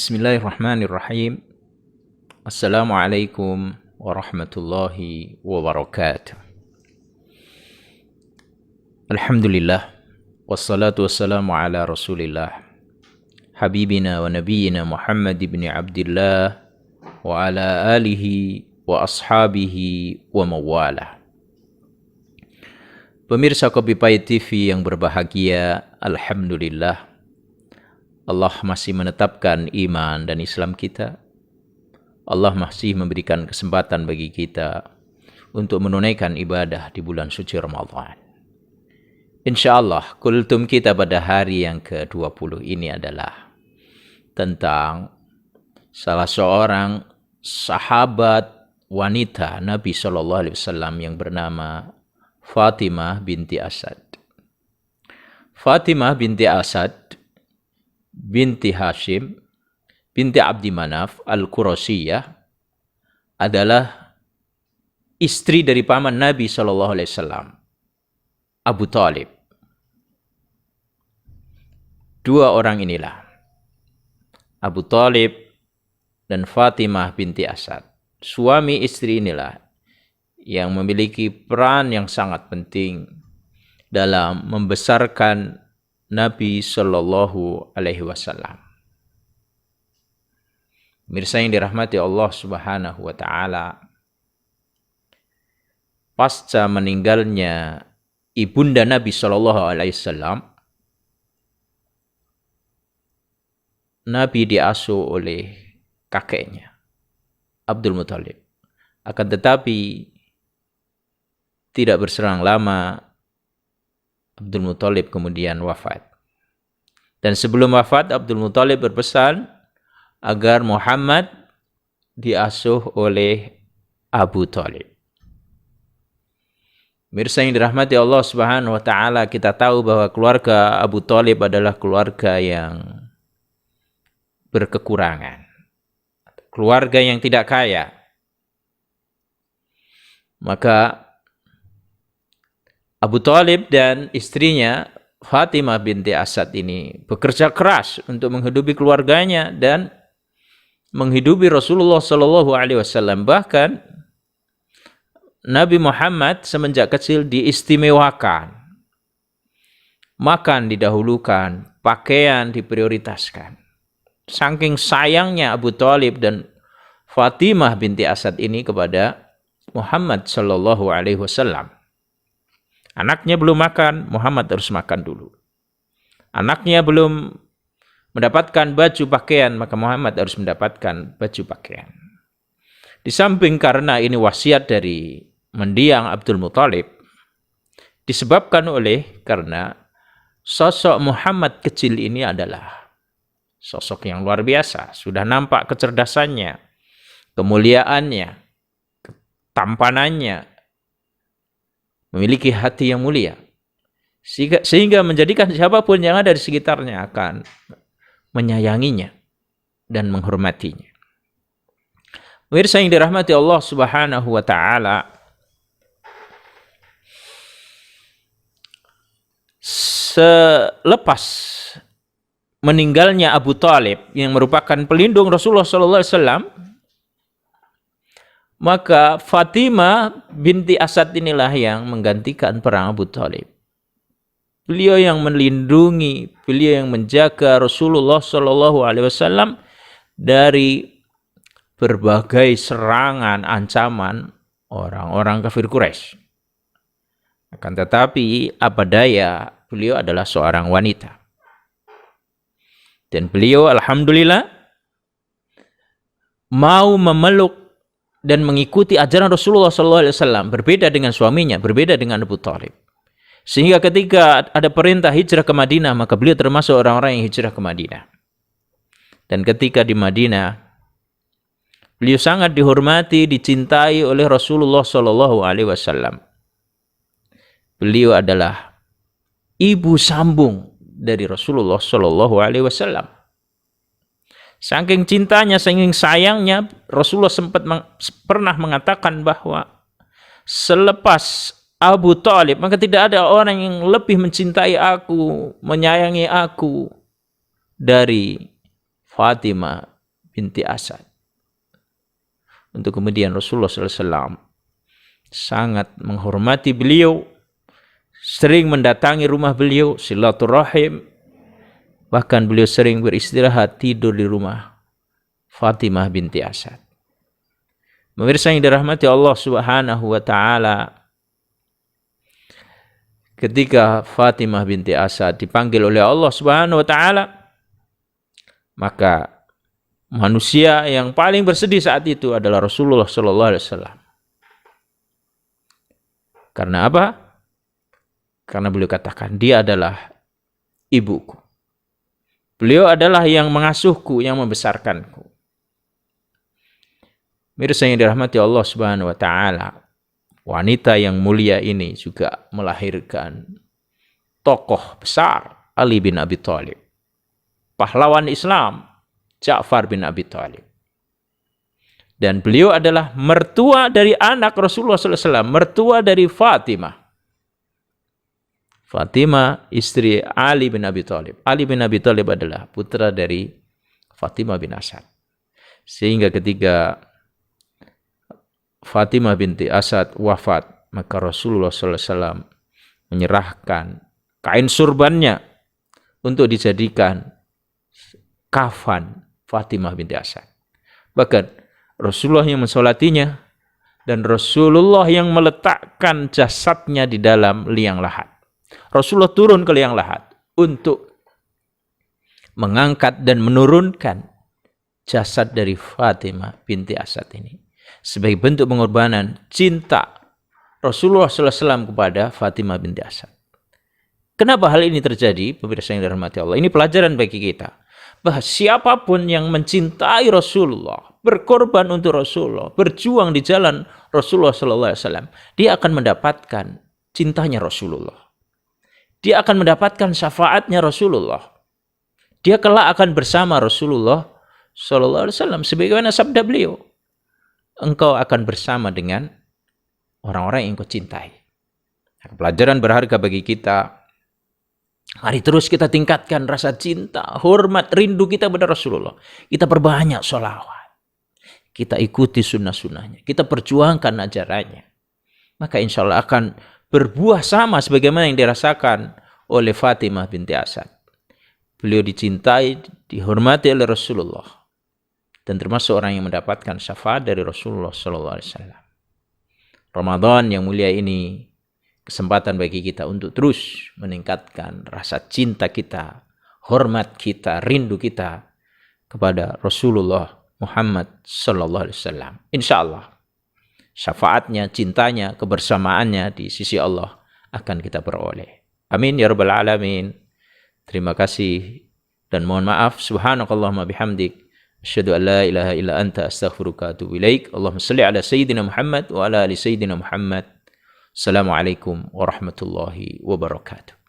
Bismillahirrahmanirrahim. Assalamualaikum warahmatullahi wabarakatuh. Alhamdulillah. Wassalatu wassalamu ala rasulillah. Habibina wa nabiyina Muhammad ibn Abdillah wa ala alihi wa ashabihi wa mawalah. Pemirsa Kopi Pahit TV yang berbahagia, Alhamdulillah, Allah masih menetapkan iman dan Islam kita. Allah masih memberikan kesempatan bagi kita untuk menunaikan ibadah di bulan suci Ramadan. InsyaAllah, kultum kita pada hari yang ke-20 ini adalah tentang salah seorang sahabat wanita Nabi SAW yang bernama Fatimah binti Asad. Fatimah binti Asad binti Hashim binti Abdi Manaf Al-Qurasiyah adalah istri dari paman Nabi SAW, Abu Talib. Dua orang inilah, Abu Talib dan Fatimah binti Asad, suami istri inilah yang memiliki peran yang sangat penting dalam membesarkan Nabi Sallallahu Alaihi Wasallam. Mirsa yang dirahmati Allah Subhanahu Wa Taala, pasca meninggalnya ibunda Nabi Sallallahu Alaihi Wasallam, Nabi diasuh oleh kakeknya Abdul Muthalib. Akan tetapi tidak berselang lama Abdul Muthalib kemudian wafat. Dan sebelum wafat, Abdul Muthalib berpesan agar Muhammad diasuh oleh Abu Talib. Mirsa yang dirahmati Allah Subhanahu wa taala, kita tahu bahwa keluarga Abu Talib adalah keluarga yang berkekurangan. Keluarga yang tidak kaya. Maka Abu Talib dan istrinya Fatimah binti Asad ini bekerja keras untuk menghidupi keluarganya dan menghidupi Rasulullah Shallallahu Alaihi Wasallam. Bahkan Nabi Muhammad semenjak kecil diistimewakan, makan didahulukan, pakaian diprioritaskan. Saking sayangnya Abu Talib dan Fatimah binti Asad ini kepada Muhammad Shallallahu Alaihi Wasallam. Anaknya belum makan, Muhammad harus makan dulu. Anaknya belum mendapatkan baju pakaian, maka Muhammad harus mendapatkan baju pakaian. Di samping karena ini wasiat dari mendiang Abdul Muthalib, disebabkan oleh karena sosok Muhammad kecil ini adalah sosok yang luar biasa. Sudah nampak kecerdasannya, kemuliaannya, ketampanannya, memiliki hati yang mulia, sehingga menjadikan siapapun yang ada di sekitarnya akan menyayanginya dan menghormatinya. Pemirsa yang dirahmati Allah Subhanahu wa taala, selepas meninggalnya Abu Talib yang merupakan pelindung Rasulullah sallallahu alaihi wasallam, maka Fatimah binti Asad inilah yang menggantikan peran Abu Talib. Beliau yang melindungi, beliau yang menjaga Rasulullah Shallallahu Alaihi Wasallam dari berbagai serangan, ancaman orang-orang kafir Quraisy. Akan tetapi apa daya, beliau adalah seorang wanita. Dan beliau alhamdulillah mau memeluk dan mengikuti ajaran Rasulullah SAW, berbeda dengan suaminya, berbeda dengan Abu Talib. Sehingga ketika ada perintah hijrah ke Madinah, maka beliau termasuk orang-orang yang hijrah ke Madinah. Dan ketika di Madinah, beliau sangat dihormati, dicintai oleh Rasulullah SAW. Beliau adalah ibu sambung dari Rasulullah SAW. Saking cintanya, saking sayangnya, Rasulullah pernah mengatakan bahwa selepas Abu Talib, maka tidak ada orang yang lebih mencintai aku, menyayangi aku dari Fatimah binti Asad. Untuk kemudian Rasulullah SAW sangat menghormati beliau, sering mendatangi rumah beliau, silaturahim. Bahkan beliau sering beristirahat tidur di rumah Fatimah binti Asad. Pemirsa yang dirahmati Allah Subhanahu wa taala, ketika Fatimah binti Asad dipanggil oleh Allah Subhanahu wa taala, maka manusia yang paling bersedih saat itu adalah Rasulullah sallallahu alaihi wasallam. Karena apa? Karena beliau katakan, dia adalah ibuku. Beliau adalah yang mengasuhku, yang membesarkanku. Mirsa yang dirahmati Allah Subhanahu wa taala, wanita yang mulia ini juga melahirkan tokoh besar, Ali bin Abi Thalib. Pahlawan Islam, Ja'far bin Abi Thalib. Dan beliau adalah mertua dari anak Rasulullah SAW, mertua dari Fatimah. Fatimah istri Ali bin Abi Thalib. Ali bin Abi Thalib adalah putra dari Fatimah bin Asad. Sehingga ketika Fatimah binti Asad wafat, maka Rasulullah SAW menyerahkan kain surbannya untuk dijadikan kafan Fatimah binti Asad. Bahkan Rasulullah yang mensolatinya dan Rasulullah yang meletakkan jasadnya di dalam liang lahat. Rasulullah turun ke liang lahat untuk mengangkat dan menurunkan jasad dari Fatimah binti Asad ini sebagai bentuk pengorbanan cinta Rasulullah SAW kepada Fatimah binti Asad. Kenapa hal ini terjadi? Pemirsa yang dirahmati Allah, ini pelajaran bagi kita bahwa siapapun yang mencintai Rasulullah, berkorban untuk Rasulullah, berjuang di jalan Rasulullah SAW, dia akan mendapatkan cintanya Rasulullah. Dia akan mendapatkan syafaatnya Rasulullah. Dia kelak akan bersama Rasulullah SAW. Sebagaimana sabda beliau, engkau akan bersama dengan orang-orang yang engkau cintai. Pelajaran berharga bagi kita. Mari terus kita tingkatkan rasa cinta, hormat, rindu kita pada Rasulullah. Kita perbanyak sholawat. Kita ikuti sunnah-sunnahnya. Kita perjuangkan ajarannya. Maka insya Allah akan berbuah sama sebagaimana yang dirasakan oleh Fatimah binti Asad. Beliau dicintai, dihormati oleh Rasulullah. Dan termasuk orang yang mendapatkan syafaat dari Rasulullah SAW. Ramadan yang mulia ini kesempatan bagi kita untuk terus meningkatkan rasa cinta kita, hormat kita, rindu kita kepada Rasulullah Muhammad sallallahu alaihi wasallam. Insyaallah syafaatnya, cintanya, kebersamaannya di sisi Allah akan kita peroleh. Amin ya rabbal alamin. Terima kasih dan mohon maaf. Subhanakallahumma bihamdik, asyhadu an la ilaha illa anta, astaghfiruka wa atubu ilaik. Allahumma shalli ala sayyidina Muhammad wa ala ali sayyidina Muhammad. Assalamualaikum warahmatullahi wabarakatuh.